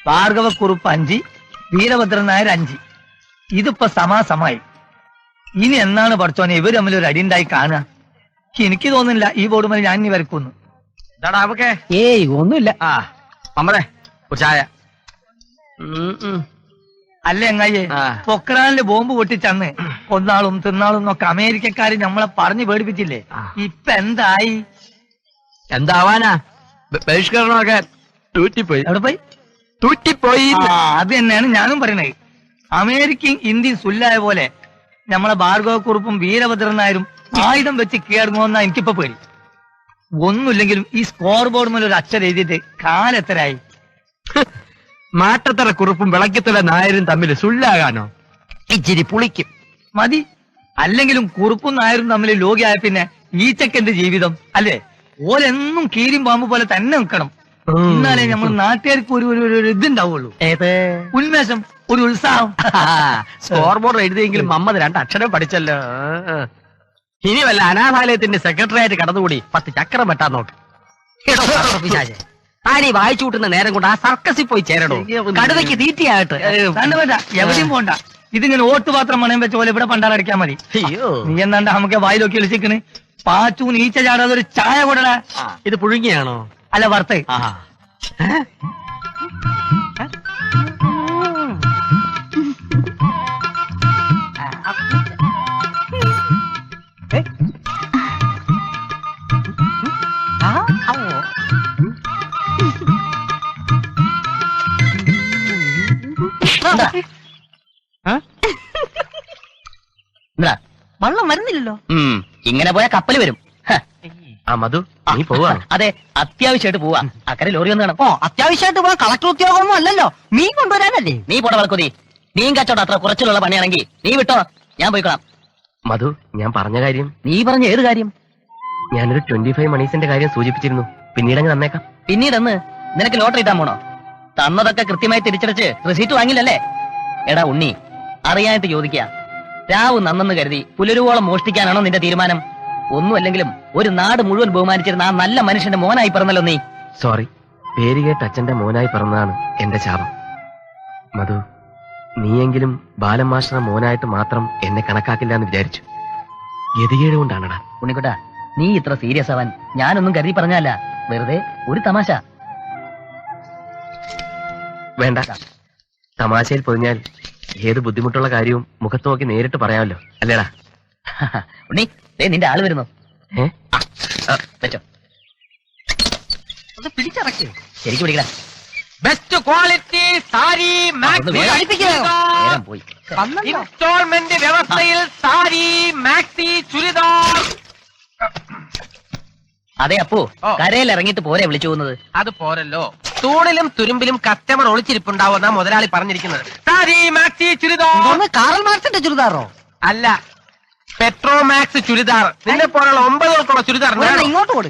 ഭാർഗവക്കുറുപ്പ് 5, വീരഭദ്രൻ നായർ 5. ഇതിപ്പോ സമാസമായി. ഇനി എന്നാണ് പഠിച്ചോനെ ഇവര് തമ്മിൽ ഒരു അടിയുണ്ടായി കാണുക? എനിക്ക് തോന്നുന്നില്ല ഈ ബോർഡ് മേലെ ഞാൻ ഇനി വരക്കുന്നു. ഏയ് ഒന്നുമില്ല. അമ്മടെ ചായ. അല്ല എങ്ങായേ, പൊക്രാനില് ബോംബ് പൊട്ടിച്ചന്ന് കൊന്നാളും തിന്നാളും എന്നൊക്കെ അമേരിക്കക്കാര് നമ്മളെ പറഞ്ഞു പേടിപ്പിച്ചില്ലേ? ഇപ്പൊ എന്തായി? എന്താവാനാ, ബഹിഷ്കരണമൊക്കെ തൂറ്റിപ്പോയി. എവിടെ പോയി? തൂറ്റിപ്പോയി. അത് തന്നെയാണ് ഞാനും പറയണത്. അമേരിക്കയും ഇന്ത്യയും സുല്ലായ പോലെ നമ്മളെ ഭാർഗവക്കുറുപ്പും വീരഭദ്രൻ നായരും ആയുധം വെച്ച് കീഴടങ്ങുമെന്നാ എനിക്കിപ്പോ പേടി. ഒന്നുമില്ലെങ്കിലും ഈ സ്കോർ ബോർഡ് മേലെ ഒരു അക്ഷരം എഴുതിയിട്ട് കാലെത്തരായി. മാട്ടത്തറ കുറുപ്പും വിളക്കത്തല നായരും തമ്മിൽ സുല്ലാകാനോ? ഇച്ചിരി പുളിക്കും. മതി. അല്ലെങ്കിലും കുറുപ്പും നായരും തമ്മിൽ ലോകിയായ പിന്നെ ഈച്ചക്കെന്ത് ജീവിതം അല്ലേ? ഓരെന്നും കീരിയും പാമ്പ് പോലെ തന്നെ നിൽക്കണം. എന്നാലേ നമ്മൾ നാട്ടുകാർക്ക് ഒരു ഇതുണ്ടാവുള്ളൂ. ഏത് ഉന്മേഷം, ഒരു ഉത്സാഹം. സ്കോർ ബോർഡ് എഴുതിയെങ്കിലും മമ്മത് 2 അക്ഷരം പഠിച്ചല്ലോ. ഇനി വല്ല അനാഥാലയത്തിന്റെ സെക്രട്ടറി ആയിട്ട് കടന്നുകൂടി 10 ചക്രം വെട്ടാൻ നോക്ക്. താനീ വായിച്ചു കൂട്ടുന്ന നേരം കൊണ്ട് ആ സർക്കസിൽ പോയി ചേരണോ? കടുവയ്ക്ക് തീറ്റയായിട്ട്. എവിടെയും പോണ്ട. ഇതിങ്ങനെ ഓട്ടുപാത്രം മണയം വെച്ച പോലെ ഇവിടെ പണ്ടാറടിക്കാൻ മതി. നീ എന്താണ്ട് നമുക്ക് വായിലൊക്കെ വിളിച്ചിക്കണ്. പാച്ചൂന്ന് ഈച്ച ചാടാതെ ഒരു ചായ കൂടടാ. ഇത് പുഴുങ്ങിയാണോ? അല്ല, വറുത്ത്. വെള്ളം വരുന്നില്ലല്ലോ. ഇങ്ങനെ പോയാ കപ്പല് വരും. മധു, നീ പോവാ? അതെ, അത്യാവശ്യമായിട്ട് പോവാ. അക്കരെ ലോറി ഒന്ന് കാണാം. അത്യാവശ്യമായിട്ട് പോവാ. കളക്ടർ ഉദ്യോഗമൊന്നും അല്ലല്ലോ, മീൻ കൊണ്ടുവരാനല്ലേ. നീ പോട വളക്കുതി. മീൻ കച്ചവടം അത്ര കുറച്ചിലുള്ള പണിയാണെങ്കിൽ നീ വിട്ടോ, ഞാൻ പോയിക്കോളാം. മധു, ഞാൻ പറഞ്ഞ കാര്യം. നീ പറഞ്ഞ ഏത് കാര്യം? ഞാനൊരു 25 മണീസിന്റെ കാര്യം സൂചിപ്പിച്ചിരുന്നു. പിന്നീടങ്ങ് തന്നേക്കാം. പിന്നീടെന്ന്? നിനക്ക് ലോട്ടറി ഇട്ടാൻ പോണോ? തന്നതൊക്കെ കൃത്യമായി തിരിച്ചടച്ച് റെസീറ്റ് വാങ്ങില്ലല്ലേ? എടാ ഉണ്ണി, അറിയാനായിട്ട് ചോദിക്കുക. രാവ് നന്നെന്ന് കരുതി പുലരുവോളം മോഷ്ടിക്കാനാണോ നിന്റെ തീരുമാനം? ഒന്നുമല്ലെങ്കിലും ഒരു നാട് മുഴുവൻ ബഹുമാനിച്ചിരുന്ന ആ നല്ല മനുഷ്യന്റെ മോനായി പിറന്നല്ലോ നീ. സോറി, പേര് കേട്ട് അച്ഛന്റെ മോനായി പിറന്നതാണ് എന്റെ ശാപം. മധു, നീയെങ്കിലും ബാലമാഷ്ട മോനായിട്ട് മാത്രം എന്നെ കണക്കാക്കില്ല എന്ന് വിചാരിച്ചു. ഗതികേട് കൊണ്ടാണടാ. ഉണ്ണിക്കുട്ടാ, നീ ഇത്ര സീരിയസ് ആവാൻ ഞാനൊന്നും കരുതി പറഞ്ഞല്ല. വെറുതെ ഒരു തമാശ. വേണ്ട, തമാശയിൽ പൊതിഞ്ഞാൽ ഏത് ബുദ്ധിമുട്ടുള്ള കാര്യവും മുഖത്ത് നോക്കി നേരിട്ട് പറയാമല്ലോ, അല്ലേടാ? ഉണ്ണി, നിന്റെ ആള് വരുന്നു. വെച്ചോ, പിടിച്ചിറക്കി ശരിക്കും പിടിക്കടാ. ബെസ്റ്റ് ക്വാളിറ്റി സാരി പോയി. ഇൻസ്റ്റാൾമെന്റ് വ്യവസ്ഥയിൽ സാരി, മാക്സി, ചുരിദാർ. അതെ അപ്പു, കരയിൽ ഇറങ്ങിയിട്ട് പോരെ വിളിച്ചു പോകുന്നത്? അത് പോരല്ലോ, തൂണിലും തുരുമ്പിലും കസ്റ്റമർ ഒളിച്ചിരിപ്പുണ്ടാവുന്ന മുതലാളി പറഞ്ഞിരിക്കുന്നത്. സാരി, മാക്സി, ചുരിദാർ. കാറൽ മാർക്സിന്റെ ചുരിദാറോ? അല്ല, പെട്രോമാക്സ് ചുരിദാർ. നിന്നെ പോലുള്ള 9 ചുരിദാർ ഇങ്ങോട്ട് കൊടു.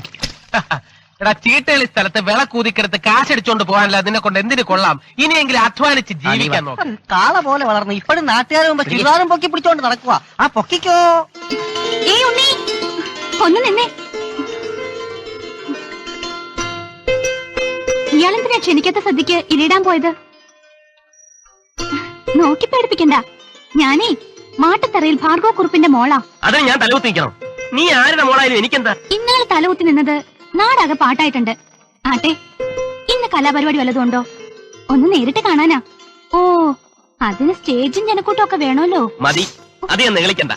എടാ, ചീട്ടകളി സ്ഥലത്ത് വിളക്കൂതിക്കെടുത്ത് കാശടിച്ചോണ്ട് പോകാനല്ല നിന്നെ കൊണ്ട് എന്തിനു കൊള്ളാം. ഇനിയെങ്കിലും അധ്വാനിച്ച് ജീവിക്കാൻ നോക്കാം. കാള പോലെ വളർന്നു ഇപ്പോഴും നാട്ടുകാരെ മുമ്പ് ചുരിദാറും പൊക്കി പിടിച്ചോണ്ട് നടക്കുക. ആ പൊക്കിക്കോ. ഒന്ന് നിന്നെ. ഇയാളെന്തിനാ ക്ഷണിക്കാത്ത സദ്യക്ക് ഇലിടാൻ പോയത്? നോക്കി പേടിപ്പിക്കണ്ട. ഞാനേ മാട്ടത്തറയിൽ ഭാർഗവക്കുറുപ്പിന്റെ മോളാ. അതെ, ഞാൻ തലകുത്തി നിൽക്കണം. നീ ആരുടെ മോളായാലും എനിക്കെന്താ? ഇന്നലെ തലകുത്തി നിന്നത് നാടാകെ പാട്ടായിട്ടുണ്ട്. ആട്ടെ, ഇന്ന് കലാപരിപാടി വല്ലതും ഉണ്ടോ? ഒന്ന് നേരിട്ട് കാണാനാ. ഓ, അതിന് സ്റ്റേജും ജനക്കൂട്ടം ഒക്കെ വേണമല്ലോ. മതി, അത് ഞാൻ നികളിക്കണ്ട.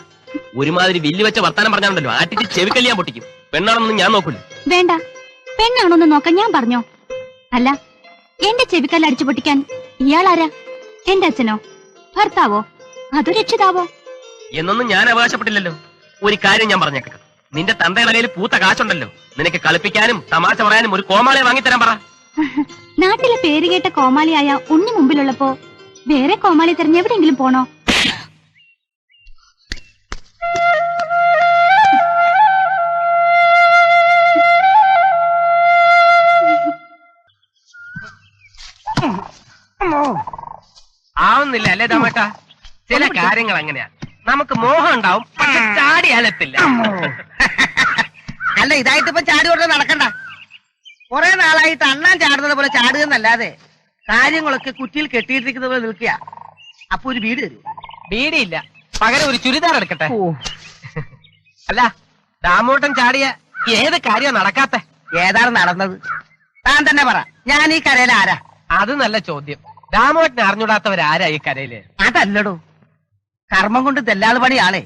ഒരുമാതിരി വില്ല് വെച്ച വർത്താനം പറഞ്ഞാണ്ടല്ലോ, ആറ്റിട്ട് ചെവിക്കല്യാൻ പൊട്ടിക്കും. പെണ്ണാണെന്നൊന്നും ഞാൻ നോക്കൂല. വേണ്ട, പെണ്ണാണോന്ന് നോക്കാൻ ഞാൻ പറഞ്ഞോ? അല്ല, എന്റെ ചെവിക്കല്ല് അടിച്ചു പൊട്ടിക്കാൻ ഇയാളാരാ? എന്റെ അച്ഛനോ, ഭർത്താവോ, അതോ രക്ഷിതാവോ? എന്നൊന്നും ഞാൻ അവകാശപ്പെട്ടില്ലല്ലോ. ഒരു കാര്യം ഞാൻ പറഞ്ഞേക്കാം, നിന്റെ തന്തയുടെ കയ്യിൽ പൂത്ത കാശുണ്ടല്ലോ, നിനക്ക് കളിപ്പിക്കാനും തമാശ പറയാനും ഒരു കോമാളിയെ വാങ്ങിത്തരാൻ പറ. നാട്ടിലെ പേരുകേട്ട കോമാളിയായ ഉണ്ണി മുമ്പിലുള്ളപ്പോ വേറെ കോമാളി തെരഞ്ഞ് എവിടെയെങ്കിലും പോണോ? ആവുന്നില്ല അല്ലേ ദാമേട്ട? ചില കാര്യങ്ങൾ അങ്ങനെയാ. നമുക്ക് മോഹം ഉണ്ടാവും, പക്ഷെ ചാടിയാലെത്തില്ല. അല്ല, ഇതായിട്ട് ഇപ്പൊ ചാടി കൊണ്ട് നടക്കണ്ട. കുറെ നാളായിട്ട് അണ്ണാൻ ചാടുന്നത് പോലെ ചാടുകയെന്നല്ലാതെ കാര്യങ്ങളൊക്കെ കുറ്റിയിൽ കെട്ടിയിട്ടിരിക്കുന്ന പോലെ നിൽക്കുക. അപ്പൊ ഒരു വീട് തരൂ. ബീഡിയില്ല, പകരം ഒരു ചുരിദാർ എടുക്കട്ടെ. ഓ, അല്ല, ദാമോട്ടൻ ചാടിയ ഏത് കാര്യം നടക്കാത്ത? ഏതാണ് നടന്നത്? താൻ തന്നെ പറ. ഞാൻ ഈ കരയിൽ ആരാ? അത് നല്ല ചോദ്യം. ദാമോട്ടൻ അറിഞ്ഞൂടാത്തവരാരാ ഈ കരയില്? അതല്ലടോ, കർമ്മം കൊണ്ട് തെല്ലാള് പണിയാളെ.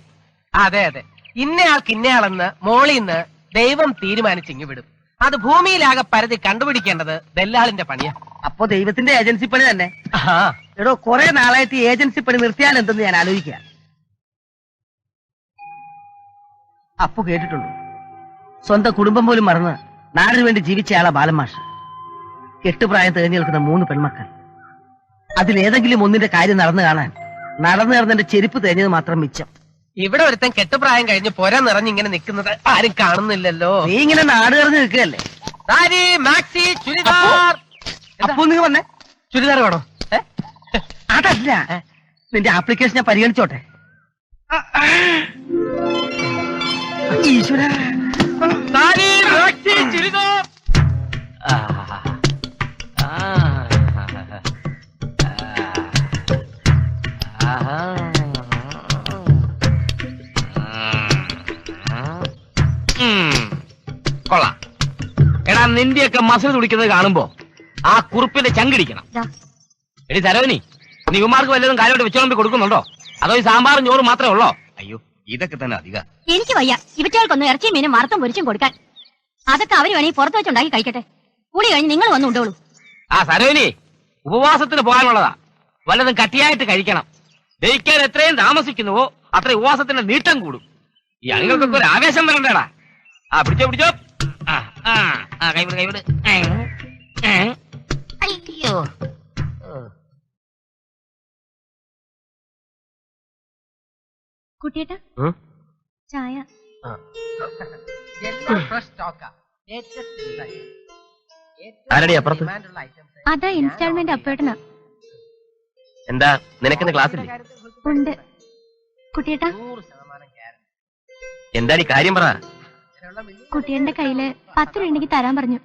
അതെ അതെ, ഇന്നയാൾക്ക് ഇന്നയാളെന്ന് മോളിന്ന് ദൈവം തീരുമാനിച്ചിങ്ങി വിടും. അത് ഭൂമിയിലാകെ പരതി കണ്ടുപിടിക്കേണ്ടത് ദല്ലാളിന്റെ പണിയാ. അപ്പൊ ദൈവത്തിന്റെ ഏജൻസി പണി തന്നെ. ആ, എടോ, കുറെ നാളായിട്ട് ഈ ഏജൻസി പണി നിർത്തിയാൽ എന്തെന്ന് ഞാൻ ആലോചിക്കുക. അപ്പു കേട്ടിട്ടുണ്ടോ, സ്വന്തം കുടുംബം പോലും മറന്ന് നാടിനു വേണ്ടി ജീവിച്ചയാളാ ബാലമാഷ്. കെട്ടുപ്രായം തികഞ്ഞു നിൽക്കുന്ന 3 പെൺമക്കൾ. അതിലേതെങ്കിലും ഒന്നിന്റെ കാര്യം നടന്നു കാണാൻ നടന്നു നടന്നെന്റെ ചെരുപ്പ് തേഞ്ഞത് മാത്രം മിച്ചം. ഇവിടെ ഒരുത്തൻ കെട്ടുപ്രായം കഴിഞ്ഞ് പൊര നിറഞ്ഞിങ്ങനെ നിൽക്കുന്നത് ആരും കാണുന്നില്ലല്ലോ. നീ ഇങ്ങനെ നാട് കറഞ്ഞു നിൽക്കുകയല്ലേ. സാരി, മാക്സി, ചുരിദാർ. അപ്പു നീ വന്നേ. ചുരിദാർ വേണോ? അതല്ല, നിന്റെ ആപ്ലിക്കേഷൻ ഞാൻ പരിഗണിച്ചോട്ടെ. ഈശ്വര, സാരി, മാക്സി, ചുരിദാർ. കൊള്ളാം. എടാ, നിന്റെയൊക്കെ മസിൽ തുടിക്കുന്നത് കാണുമ്പോ ആ കുറുപ്പിന്റെ ചങ്കിടിക്കണം. ദാ. എടി സരോനി, നീ ഇവന്മാർക്ക് വല്ലതും കാര്യമായിട്ട് വെച്ചോളമ്പി കൊടുക്കുന്നുണ്ടോ? അതോ ഈ സാമ്പാറും ചോറും മാത്രമേ ഉള്ളോ? അയ്യോ, ഇതൊക്കെ തന്നെ അധികം. എനിക്ക് വയ്യ ഇവറ്റകൾക്കൊന്നും ഇറച്ചിയും മീനും വറുത്തും പൊരിച്ചും കൊടുക്കാൻ. അതൊക്കെ അവര് വേണമെങ്കിൽ പുറത്ത് വെച്ചുണ്ടാക്കി കഴിക്കട്ടെ. കൂടി കഴിഞ്ഞ് നിങ്ങൾ വന്ന് ഉണ്ടോളൂ. ആ സരോനി, ഉപവാസത്തിന് പോകാനുള്ളതാ. വല്ലതും കട്ടിയായിട്ട് കഴിക്കണം. ദഹിക്കാൻ എത്രയും താമസിക്കുന്നുവോ അത്ര ഉപവാസത്തിന്റെ നീട്ടം കൂടും. ഈ അണികൾക്കൊക്കെ ഒരു ആവേശം വരണ്ടേടാ. ആ, പിടിച്ചോ പിടിച്ചോ. ആ ആ ആ, കൈവിട് കൈവിട്. അയ്യോ. കുട്ടിയേട്ടാ, ഉം? ചായ. എല്ലാം fresh stock ആ. Latest design. ഏറ്റവും ആരെടി അപ്പുറത്ത്? demand ഉള്ള items. അതാ ഇൻസ്റ്റാൾമെന്റ് അപ്പേട്ടനാ. എന്താ, നിനക്കിന്ന് ക്ലാസ്സില്ലേ? ഉണ്ട്. കുട്ടിയേട്ടാ, 100% guarantee. എന്താ കാര്യം പറ. കുട്ടിയുടെ കയ്യില് 10 രൂപ ഉണ്ടെങ്കിൽ തരാൻ പറഞ്ഞു.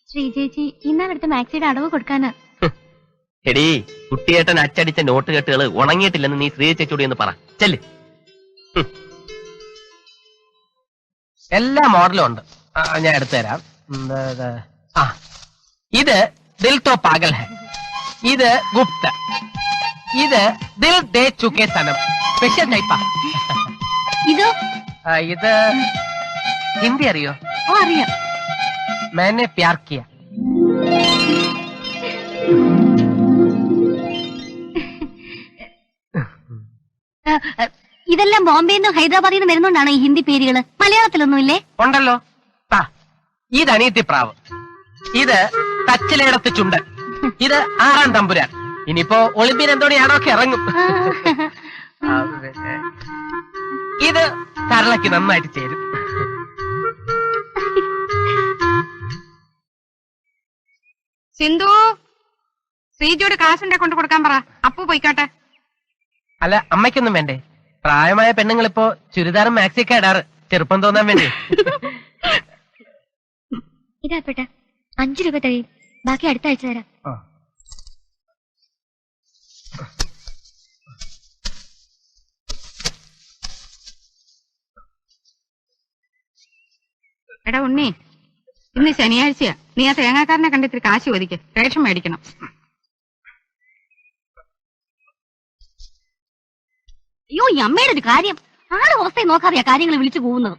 ശ്രീജേച്ചി ഇന്നാളെടുത്ത് മാക്സിയുടെ അടവ് കൊടുക്കാനാ. എടീ, കുട്ടിയേട്ടൻ അച്ചടിച്ച നോട്ട് കെട്ടുകൾ ഉണങ്ങിയിട്ടില്ലെന്ന് നീ ശ്രീ ചേച്ചോടി എന്ന് പറ. ചെല്ല്. എല്ലാ മോഡലും ഉണ്ട്. ഞാൻ എടുത്തുതരാം. ആ, ഇത് ദിൽ തോ പാഗൽ ഹൈ, ഇത് ഗുപ്ത, ഇത് ദിൽ ദേ ചുകെ സനം. സ്പെഷ്യൽ ടൈപ്പാ. ഇതോ? ഇത് ഹിന്ദി അറിയോ? ഓ, അറിയാം. मैंने प्यार किया. ഇതെല്ലാം ബോംബെന്നും ഹൈദരാബാദിൽ നിന്ന് വരുന്നോണ്ടാണ് ഈ ഹിന്ദി പേരുകള്. മലയാളത്തിലൊന്നുമില്ലേ? ഉണ്ടല്ലോ. ഇത് അനീത്തിപ്രാവ്, ഇത് തച്ചിലേടത്ത് ചുണ്ടൻ, ഇത് 6-ാം തമ്പുരാൻ. ഇനിയിപ്പോ ഒളിമ്പ്യൻ എന്തോണിയാണോ ഒക്കെ ഇറങ്ങും. ഇത് സരളയ്ക്ക് നന്നായിട്ട് ചേരും. സിന്ധു, ശ്രീജോട് കാശുണ്ടെ കൊണ്ട് കൊടുക്കാൻ പറ. അപ്പു പോയിക്കോട്ടെ. അല്ല, അമ്മയ്ക്കൊന്നും വേണ്ടേ? പ്രായമായ പെണ്ണുങ്ങളിപ്പോ ചുരിദാറും മാക്സിയൊക്കെ ഇടാറ്, ചെറുപ്പം തോന്നാൻ വേണ്ടി. ഇതാപ്പേട്ട 5 രൂപ തരും. ബാക്കി അടുത്ത ആഴ്ച തരാം. എടാ ഉണ്ണി, ഇന്ന് ശനിയാഴ്ചയാ. നീ ആ തേങ്ങാക്കാരനെ കണ്ടിട്ട് കാശ് ഒതുക്ക്. റേഷൻ മേടിക്കണം. അയ്യോ, ഈ അമ്മയുടെ ഒരു കാര്യം. 6 ദിവസത്തെ നോക്കാതെയാ കാര്യങ്ങൾ വിളിച്ചു പോകുന്നത്.